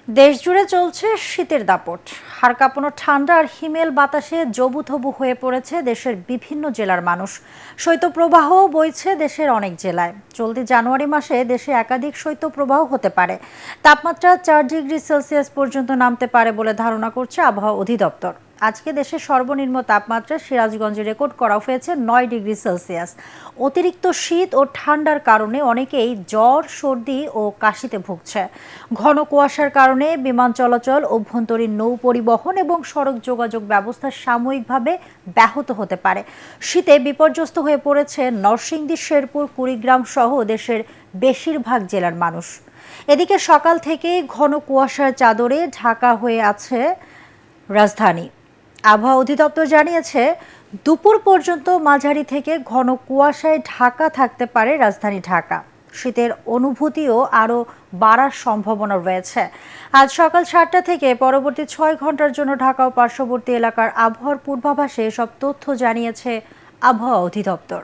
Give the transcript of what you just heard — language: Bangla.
দেশজুড়ে চলছে শীতের দাপট। হাড় কাঁপানো ঠান্ডা আর হিমেল বাতাসে জবুথবু হয়ে পড়েছে দেশের বিভিন্ন জেলার মানুষ। শৈত্যপ্রবাহ বইছে দেশের অনেক জেলায়। চলতি জানুয়ারি মাসে দেশে একাধিক শৈত্যপ্রবাহ হতে পারে। তাপমাত্রা 4 ডিগ্রি সেলসিয়াস পর্যন্ত নামতে পারে বলে ধারণা করছে আবহাওয়া অধিদপ্তর। আজকে দেশের সর্বনিম্ন তাপমাত্রা সিরাজগঞ্জে রেকর্ড করা হয়েছে 9 ডিগ্রি সেলসিয়াস। অতিরিক্ত শীত ও ঠান্ডার কারণে অনেকেই জ্বর, সর্দি ও কাশিতে ভুগছে। ঘন কুয়াশার কারণে বিমান চলাচল, অভ্যন্তরীণ নৌ পরিবহন এবং সড়ক যোগাযোগ ব্যবস্থা সাময়িকভাবে ব্যাহত হতে পারে। শীতে বিপর্যস্ত হয়ে পড়েছে নরসিংদী, শেরপুর, কুড়িগ্রাম সহ দেশের বেশিরভাগ জেলার মানুষ। এদিকে সকাল থেকেই ঘন কুয়াশার চাদরে ঢাকা হয়ে আছে রাজধানী। আবহাওয়া অধিদপ্তর জানিয়েছে, দুপুর পর্যন্ত মাঝারি থেকে ঘন কুয়াশায় ঢাকা থাকতে পারে রাজধানী ঢাকা। শীতের অনুভূতিও আরও বাড়ার সম্ভাবনা রয়েছে। আজ সকাল 7টা থেকে পরবর্তী 6 ঘন্টার জন্য ঢাকা ও পার্শ্ববর্তী এলাকার আবহাওয়ার পূর্বাভাসে এসব তথ্য জানিয়েছে আবহাওয়া অধিদপ্তর।